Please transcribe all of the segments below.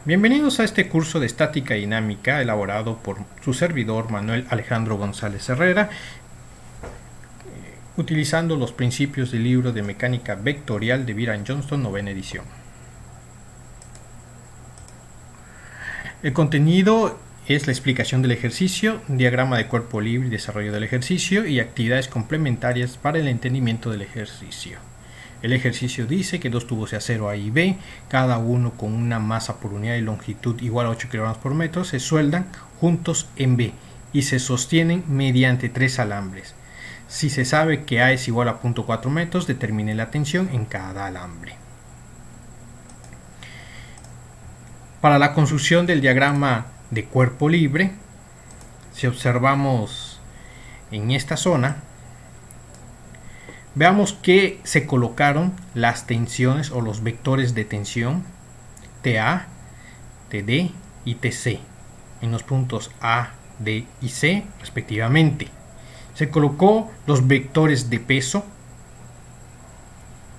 Bienvenidos a este curso de estática dinámica elaborado por su servidor Manuel Alejandro González Herrera, utilizando los principios del libro de mecánica vectorial de Byron Johnston, novena edición. El contenido es la explicación del ejercicio, diagrama de cuerpo libre y desarrollo del ejercicio y actividades complementarias para el entendimiento del ejercicio. El ejercicio dice que dos tubos de acero A y B, cada uno con una masa por unidad de longitud igual a 8 kg por metro, se sueldan juntos en B y se sostienen mediante 3 alambres. Si se sabe que A es igual a 0.4 metros, determine la tensión en cada alambre. Para la construcción del diagrama de cuerpo libre, si observamos en esta zona, veamos que se colocaron las tensiones o los vectores de tensión TA, TD y TC en los puntos A, D y C respectivamente. Se colocó los vectores de peso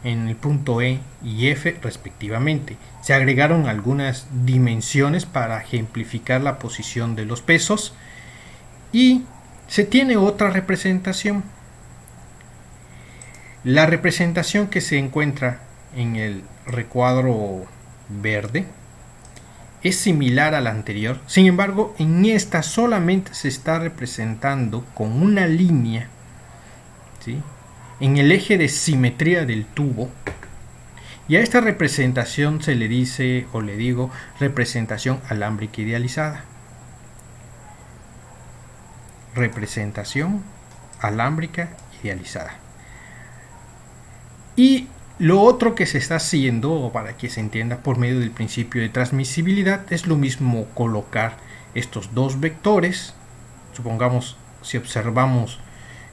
en el punto E y F respectivamente. Se agregaron algunas dimensiones para ejemplificar la posición de los pesos y se tiene otra representación. La representación que se encuentra en el recuadro verde es similar a la anterior, sin embargo en esta solamente se está representando con una línea, ¿sí?, en el eje de simetría del tubo, y a esta representación se le dice o le digo representación alámbrica idealizada. Representación alámbrica idealizada. Y lo otro que se está haciendo, para que se entienda por medio del principio de transmisibilidad, es lo mismo colocar estos dos vectores. Supongamos, si observamos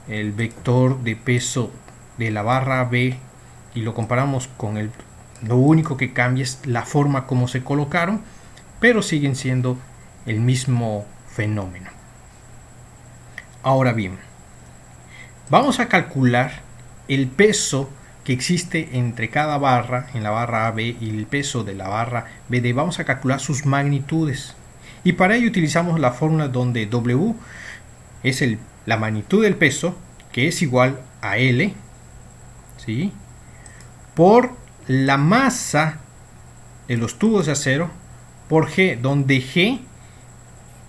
el vector de peso de la barra B y lo comparamos con lo único que cambia es la forma como se colocaron, pero siguen siendo el mismo fenómeno. Ahora bien, vamos a calcular el peso que existe entre cada barra, en la barra AB y el peso de la barra BD. Vamos a calcular sus magnitudes y para ello utilizamos la fórmula donde W es la magnitud del peso, que es igual a L, ¿sí?, por la masa de los tubos de acero por G, donde G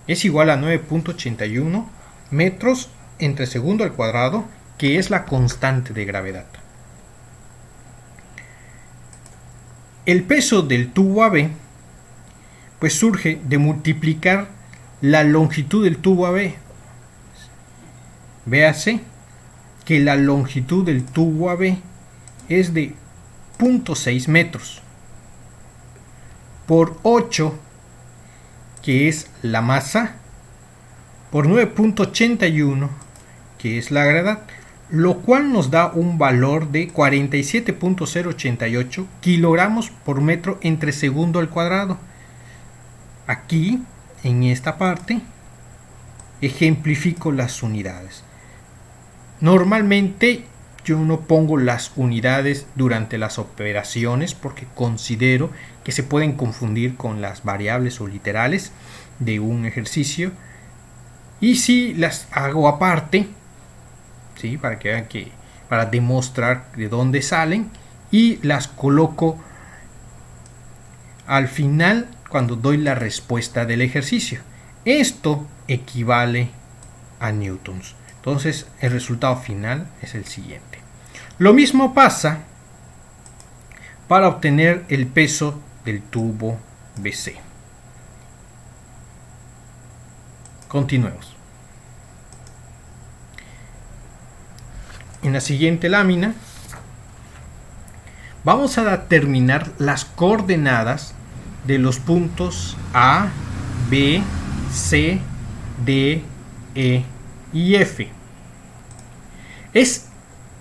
es igual a 9.81 metros entre segundo al cuadrado, que es la constante de gravedad. El peso del tubo AB pues surge de multiplicar la longitud del tubo AB. Véase que la longitud del tubo AB es de 0.6 metros por 8, que es la masa, por 9.81, que es la gravedad, lo cual nos da un valor de 47.088 kilogramos por metro entre segundo al cuadrado. Aquí, en esta parte, ejemplifico las unidades. Normalmente yo no pongo las unidades durante las operaciones porque considero que se pueden confundir con las variables o literales de un ejercicio, y si las hago aparte, ¿sí?, para que vean para demostrar de dónde salen, y las coloco al final cuando doy la respuesta del ejercicio. Esto equivale a newtons. Entonces el resultado final es el siguiente. Lo mismo pasa para obtener el peso del tubo BC. Continuemos. En la siguiente lámina vamos a determinar las coordenadas de los puntos A, B, C, D, E y F. Es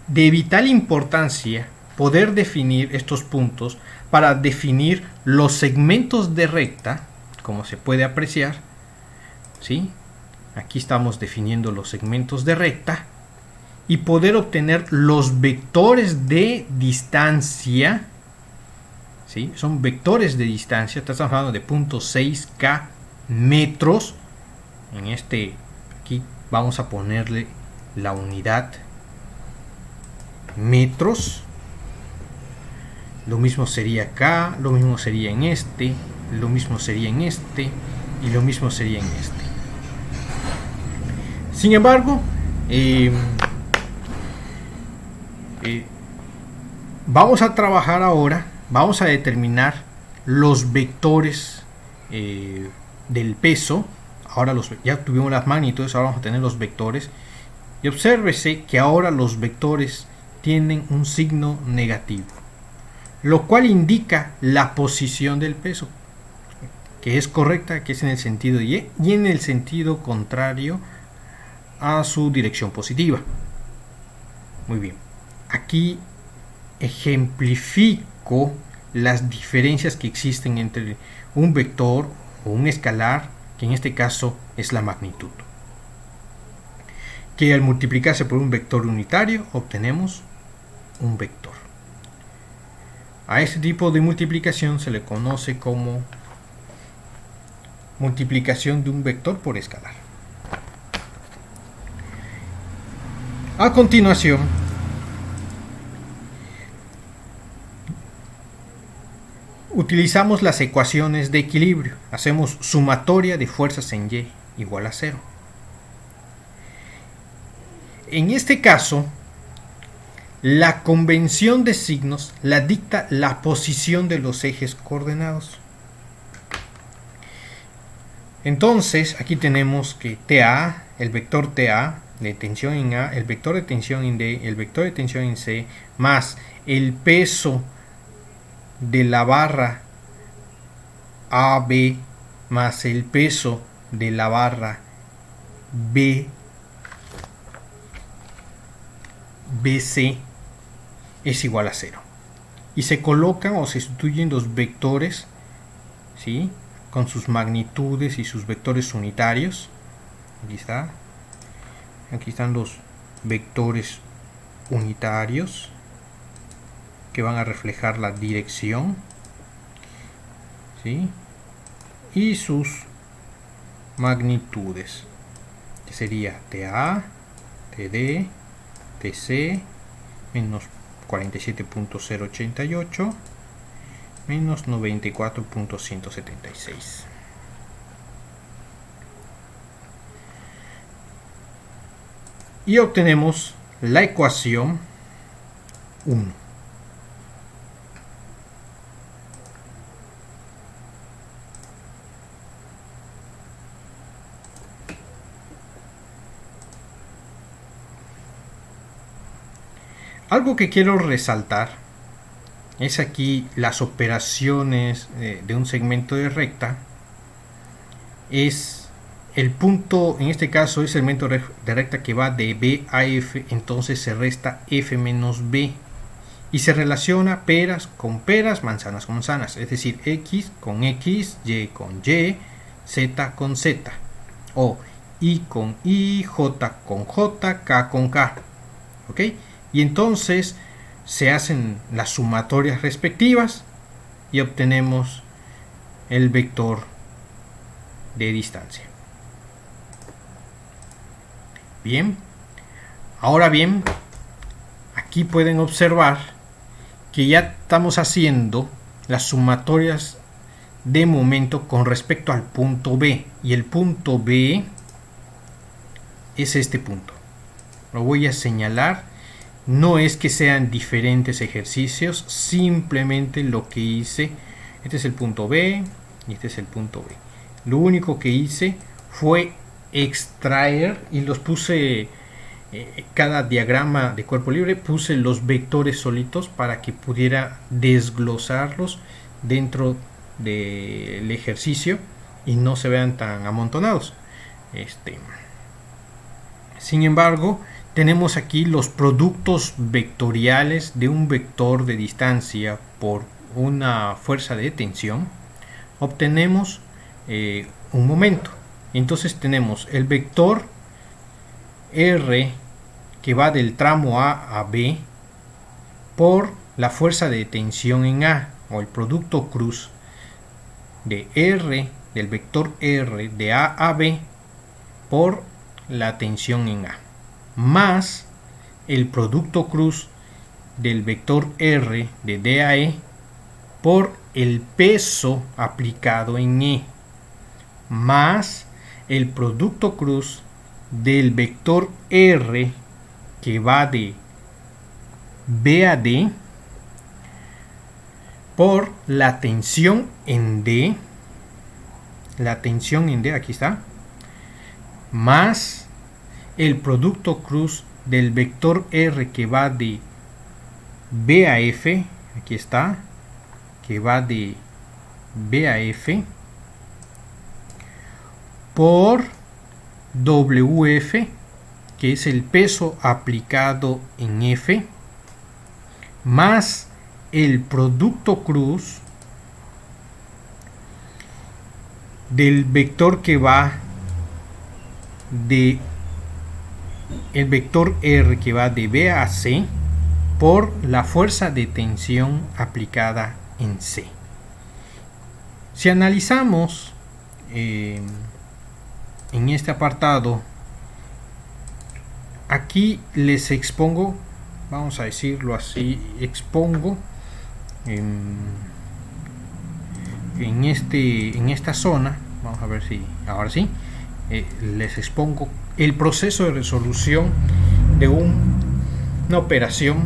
de vital importancia poder definir estos puntos para definir los segmentos de recta, como se puede apreciar, ¿sí? Aquí estamos definiendo los segmentos de recta, y poder obtener los vectores de distancia, ¿sí? Son vectores de distancia, estamos hablando de 0.6K metros. En este, aquí vamos a ponerle la unidad metros. Lo mismo sería acá, lo mismo sería en este, lo mismo sería en este y lo mismo sería en este. Sin embargo, vamos a trabajar ahora, vamos a determinar los vectores del peso. Ahora ya tuvimos las magnitudes, ahora vamos a tener los vectores. Y obsérvese que ahora los vectores tienen un signo negativo, lo cual indica la posición del peso, que es correcta, que es en el sentido Y, y en el sentido contrario a su dirección positiva. Muy bien. Aquí ejemplifico las diferencias que existen entre un vector o un escalar, que en este caso es la magnitud, que al multiplicarse por un vector unitario obtenemos un vector. A este tipo de multiplicación se le conoce como multiplicación de un vector por escalar. A continuación, utilizamos las ecuaciones de equilibrio. Hacemos sumatoria de fuerzas en Y igual a 0. En este caso, la convención de signos la dicta la posición de los ejes coordenados. Entonces, aquí tenemos que TA, el vector TA de tensión en A, el vector de tensión en D, el vector de tensión en C, más el peso de la barra AB más el peso de la barra BC es igual a 0. Y se colocan o se sustituyen los vectores, ¿sí?, con sus magnitudes y sus vectores unitarios. Aquí está. Aquí están los vectores unitarios que van a reflejar la dirección, ¿sí?, y sus magnitudes, que sería TA, TD, TC, menos 47.088, menos 94.176. Y obtenemos la ecuación 1. Algo que quiero resaltar es aquí las operaciones de un segmento de recta. Es el punto, en este caso es el segmento de recta que va de B a F, entonces se resta F menos B y se relaciona peras con peras, manzanas con manzanas, es decir, X con X, Y con Y, Z con Z, o I con I, J con J, K con K. ¿Ok? Y entonces se hacen las sumatorias respectivas y obtenemos el vector de distancia. Bien, ahora bien, aquí pueden observar que ya estamos haciendo las sumatorias de momento con respecto al punto B, y el punto B es este punto. Lo voy a señalar. No es que sean diferentes ejercicios, simplemente lo que hice, este es el punto B y este es el punto B. Lo único que hice fue extraer y los puse, cada diagrama de cuerpo libre puse los vectores solitos para que pudiera desglosarlos dentro del ejercicio y no se vean tan amontonados. Sin embargo, tenemos aquí los productos vectoriales de un vector de distancia por una fuerza de tensión. Obtenemos un momento. Entonces tenemos el vector R que va del tramo A a B por la fuerza de tensión en A. o el producto cruz de R, del vector R de A a B por la tensión en A, más el producto cruz del vector R de D a E por el peso aplicado en E, más el producto cruz del vector R que va de B a D por la tensión en D, aquí está, más el producto cruz del vector R que va de B a F, aquí está, que va de B a F por WF, que es el peso aplicado en F, más el producto cruz del vector que va de el vector R que va de B a C por la fuerza de tensión aplicada en C. Si analizamos en este apartado, aquí les expongo, vamos a decirlo así, expongo en esta zona, vamos a ver si ahora sí, les expongo el proceso de resolución de una operación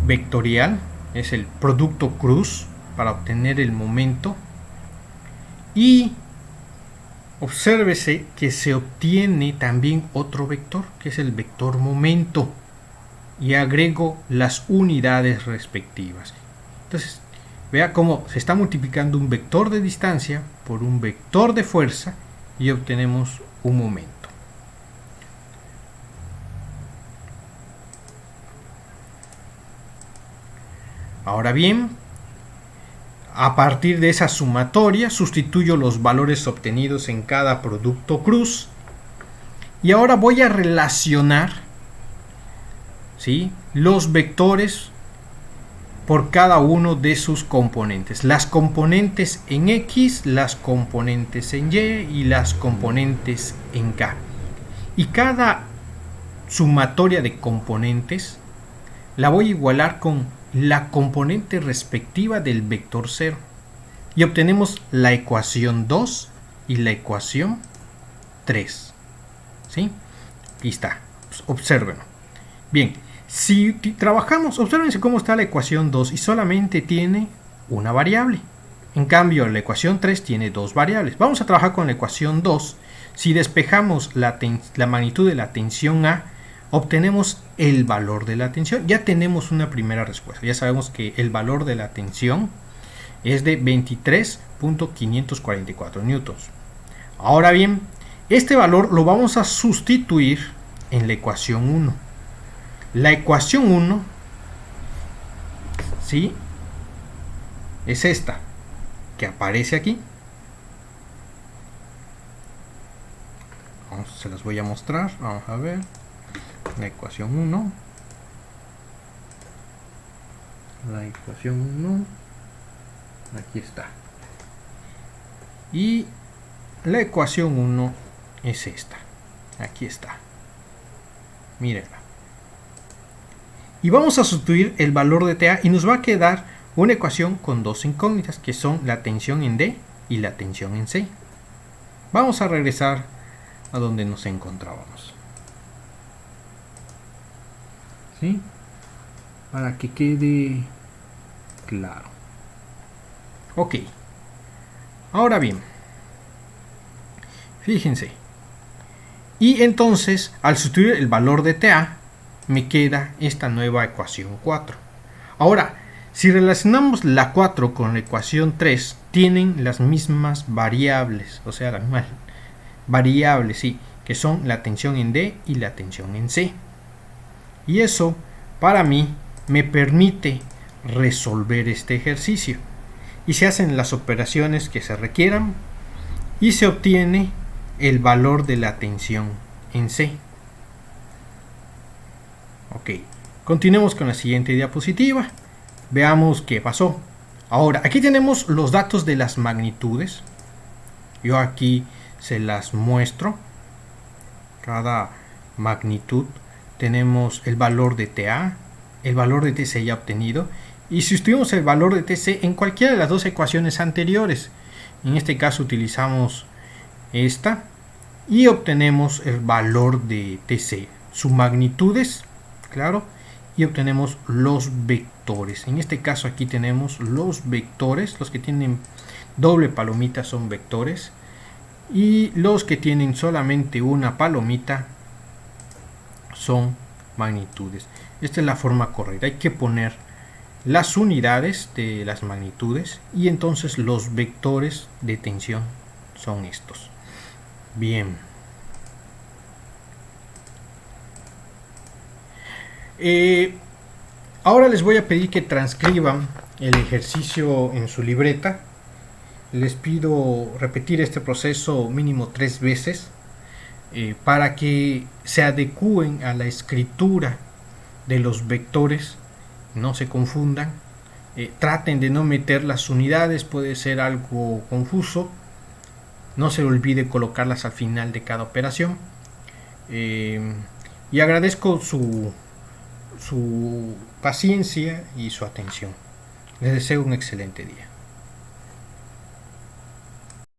vectorial, es el producto cruz para obtener el momento, y obsérvese que se obtiene también otro vector, que es el vector momento, y agrego las unidades respectivas. Entonces, vea cómo se está multiplicando un vector de distancia por un vector de fuerza y obtenemos un momento. Ahora bien, a partir de esa sumatoria sustituyo los valores obtenidos en cada producto cruz y ahora voy a relacionar, ¿sí?, los vectores por cada uno de sus componentes. Las componentes en X, las componentes en Y y las componentes en K. Y cada sumatoria de componentes la voy a igualar con la componente respectiva del vector 0. Y obtenemos la ecuación 2 y la ecuación 3. ¿Sí? Aquí está. Observen. Bien. Si trabajamos, observen cómo está la ecuación 2 y solamente tiene una variable. En cambio, la ecuación 3 tiene dos variables. Vamos a trabajar con la ecuación 2. Si despejamos la magnitud de la tensión A, obtenemos el valor de la tensión. Ya tenemos una primera respuesta. Ya sabemos que el valor de la tensión es de 23.544 newtons. Ahora bien, este valor lo vamos a sustituir en la ecuación 1. La ecuación 1, ¿sí?, es esta, que aparece aquí. Se las voy a mostrar. Vamos a ver. La ecuación 1. La ecuación 1. Aquí está. Y la ecuación 1 es esta. Aquí está. Mírenla. Y vamos a sustituir el valor de TA y nos va a quedar una ecuación con dos incógnitas, que son la tensión en D y la tensión en C. Vamos a regresar a donde nos encontrábamos. ¿Sí? Para que quede claro. Ok. Ahora bien, fíjense. Y entonces, al sustituir el valor de TA, me queda esta nueva ecuación 4. Ahora, si relacionamos la 4 con la ecuación 3, tienen las mismas variables, o sea, las mismas variables, sí, que son la tensión en D y la tensión en C. Y eso, para mí, me permite resolver este ejercicio. Y se hacen las operaciones que se requieran y se obtiene el valor de la tensión en C. Ok, continuemos con la siguiente diapositiva. Veamos qué pasó. Ahora, aquí tenemos los datos de las magnitudes. Yo aquí se las muestro. Cada magnitud tenemos el valor de TA, el valor de TC ya obtenido, y si sustituimos el valor de TC en cualquiera de las dos ecuaciones anteriores, en este caso utilizamos esta, y obtenemos el valor de TC, sus magnitudes, claro, y obtenemos los vectores. En este caso aquí tenemos los vectores, los que tienen doble palomita son vectores, y los que tienen solamente una palomita son magnitudes. Esta es la forma correcta. Hay que poner las unidades de las magnitudes y entonces los vectores de tensión son estos. Bien. Ahora les voy a pedir que transcriban el ejercicio en su libreta. Les pido repetir este proceso mínimo 3 veces para que se adecúen a la escritura de los vectores, no se confundan. Traten de no meter las unidades, puede ser algo confuso. No se olvide colocarlas al final de cada operación. Y agradezco su paciencia y su atención. Les deseo un excelente día.